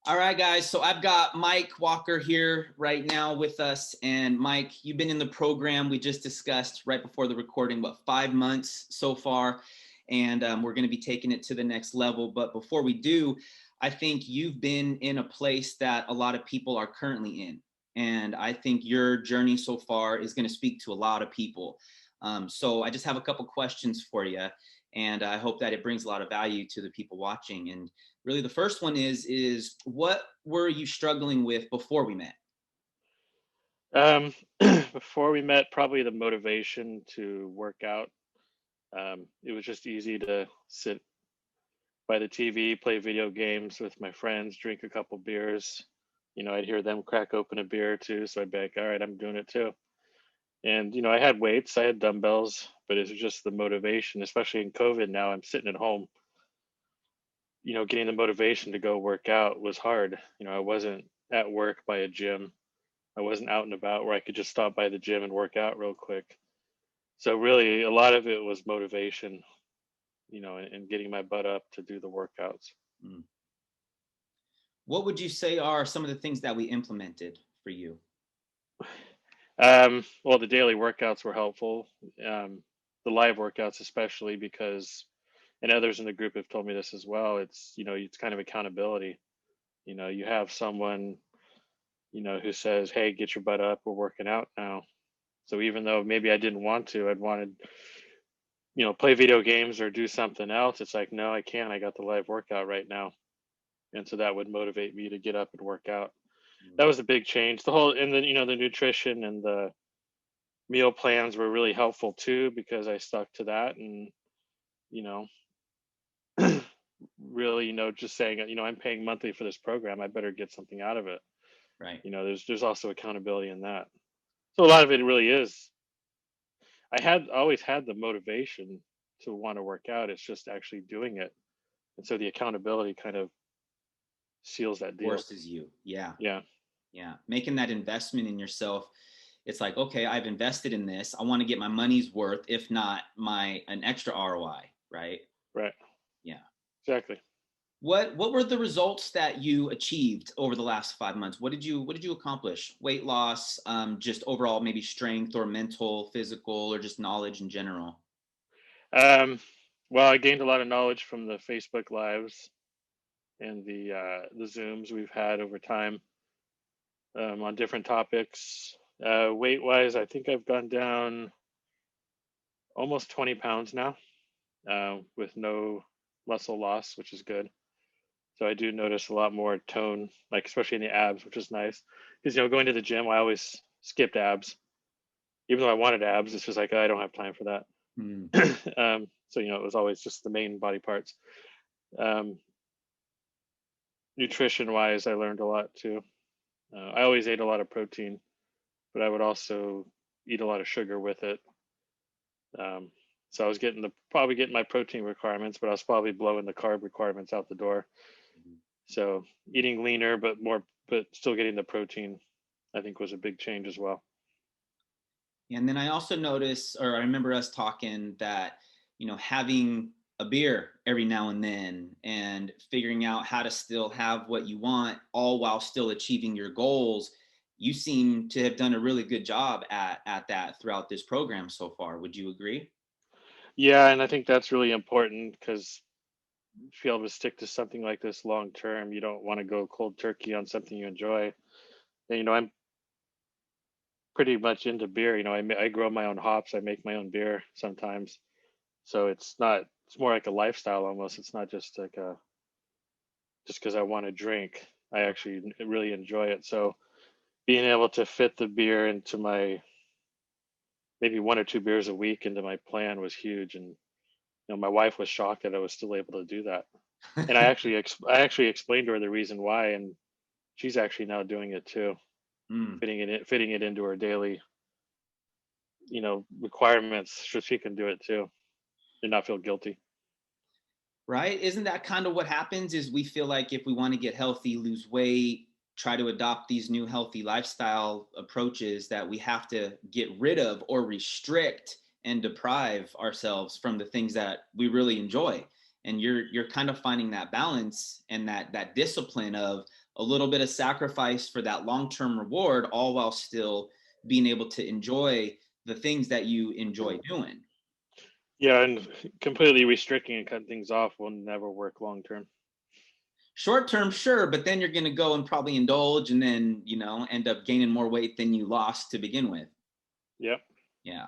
All right, guys. So I've got Mike Walker here right now with us. And Mike, you've been in the program we just discussed right before the recording, 5 months so far. And we're going to be taking it to the next level. But before we do, I think you've been in a place that a lot of people are currently in. And I think your journey so far is going to speak to a lot of people. So I just have a couple questions for you. And I hope that it brings a lot of value to the people watching. And really the first one is what were you struggling with before we met? Um, Before we met, probably the motivation to work out. It was just easy to sit by the TV, play video games with my friends, drink a couple beers. I'd hear them crack open a beer or two, so I'd be like, "All right, I'm doing it too." And I had weights, I had dumbbells, but it was just the motivation, especially in COVID. Now I'm sitting at home. Getting the motivation to go work out was hard. I wasn't at work by a gym. I wasn't out and about where I could just stop by the gym and work out real quick. So really, a lot of it was motivation, and getting my butt up to do the workouts. Mm. What would you say are some of the things that we implemented for you? Well, the daily workouts were helpful. The live workouts, especially because, and others in the group have told me this as well. It's kind of accountability. You have someone, who says, "Hey, get your butt up. We're working out now." So even though maybe I didn't want to, I'd wanted, play video games or do something else. It's like, no, I can't. I got the live workout right now. And so that would motivate me to get up and work out. Mm. That was a big change. The whole, and then, the nutrition and the meal plans were really helpful too, because I stuck to that. And, you know, really, just saying, I'm paying monthly for this program. I better get something out of it. Right. There's also accountability in that. So a lot of it really is, I had always had the motivation to want to work out. It's just actually doing it. And so the accountability kind of seals that deal. Forces you. Yeah. Yeah. Yeah. Making that investment in yourself. It's like, okay, I've invested in this. I want to get my money's worth, if not an extra ROI, right? Right. Yeah. Exactly. What were the results that you achieved over the last 5 months? What did you accomplish? Weight loss, just overall maybe strength or mental, physical, or just knowledge in general? Um, well, I gained a lot of knowledge from the Facebook lives and the Zooms we've had over time, on different topics. Weight wise, I think I've gone down almost 20 pounds now, with no muscle loss, which is good. So I do notice a lot more tone, like especially in the abs, which is nice. Because going to the gym, I always skipped abs, even though I wanted abs. It's just like I don't have time for that. Mm. So it was always just the main body parts. Um, Nutrition wise, I learned a lot too. I always ate a lot of protein, but I would also eat a lot of sugar with it. Um, so I was probably getting my protein requirements, but I was probably blowing the carb requirements out the door. So eating leaner, but still getting the protein, I think was a big change as well. And then I also noticed, or I remember us talking that, having a beer every now and then and figuring out how to still have what you want, all while still achieving your goals. You seem to have done a really good job at that throughout this program so far. Would you agree? Yeah, and I think that's really important because to be able to stick to something like this long term, you don't want to go cold turkey on something you enjoy. And I'm pretty much into beer. I grow my own hops. I make my own beer sometimes. So it's more like a lifestyle almost. It's not just like just because I want to drink. I actually really enjoy it. So being able to fit the beer into my maybe one or two beers a week into my plan was huge. And my wife was shocked that I was still able to do that. And I actually explained to her the reason why, and she's actually now doing it too, Mm. fitting it into her daily requirements so she can do it too and not feel guilty. Right? Isn't that kind of what happens is we feel like if we want to get healthy, lose weight, try to adopt these new healthy lifestyle approaches that we have to get rid of or restrict and deprive ourselves from the things that we really enjoy. and you're kind of finding that balance and that discipline of a little bit of sacrifice for that long-term reward, all while still being able to enjoy the things that you enjoy doing. Yeah, and completely restricting and cutting things off will never work long term. Short term, sure, but then you're going to go and probably indulge and then, end up gaining more weight than you lost to begin with. Yep. Yeah.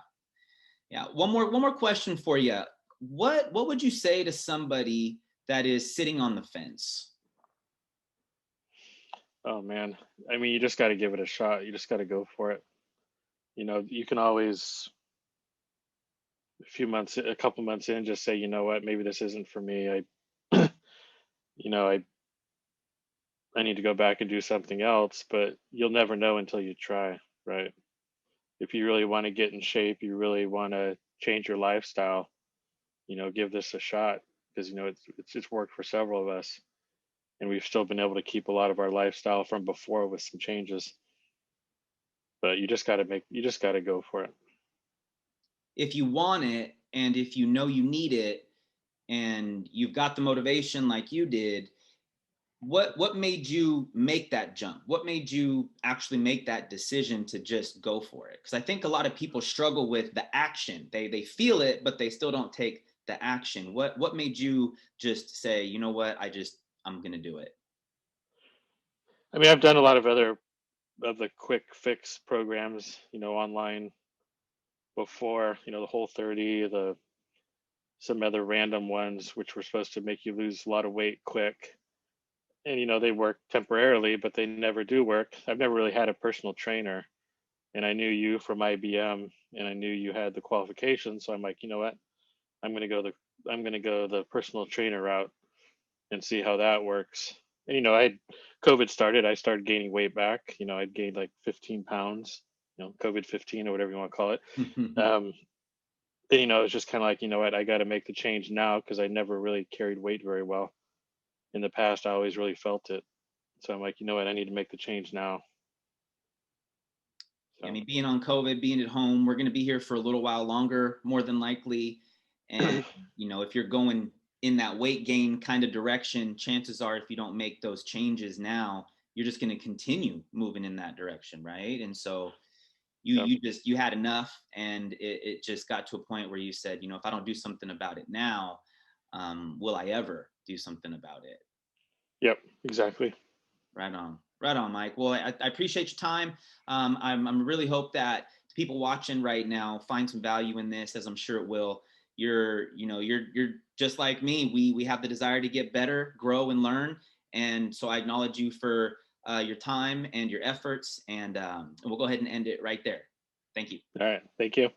Yeah. One more question for you. What would you say to somebody that is sitting on the fence? Oh man. I mean, you just got to give it a shot. You just got to go for it. You can always a couple months in, just say, you know what, maybe this isn't for me. You know, I need to go back and do something else, but you'll never know until you try, right? If you really want to get in shape, you really want to change your lifestyle, give this a shot because it's worked for several of us, and we've still been able to keep a lot of our lifestyle from before with some changes. But you just got to go for it. If you want it and if you know you need it and you've got the motivation like you did, what made you make that jump? What made you actually make that decision to just go for it? Because I think a lot of people struggle with the action. They feel it, but they still don't take the action. What made you just say, you know what, I'm gonna do it? I mean, I've done a lot of the quick fix programs, online before, the Whole30, the some other random ones which were supposed to make you lose a lot of weight quick. And they work temporarily, but they never do work. I've never really had a personal trainer, and I knew you from IBM, and I knew you had the qualifications. So I'm like, you know what? I'm gonna go the personal trainer route and see how that works. And COVID started. I started gaining weight back. I'd gained like 15 pounds. COVID 15 or whatever you want to call it. Um, and it's just kind of like, you know what? I got to make the change now because I never really carried weight very well in the past. I always really felt it. So I'm like, you know what? I need to make the change now. I So mean, being on COVID, being at home, we're going to be here for a little while longer, more than likely. And, if you're going in that weight gain kind of direction, chances are if you don't make those changes now, you're just going to continue moving in that direction. Right. And so yeah, you had enough, and it just got to a point where you said, if I don't do something about it now, will I ever do something about it? yep, exactly. Right on, Mike. Well, I appreciate your time. I'm really hope that people watching right now find some value in this, as I'm sure it will. You're just like me. We have the desire to get better, grow, and learn. And so I acknowledge you for your time and your efforts. And we'll go ahead and end it right there. Thank you. All right. Thank you.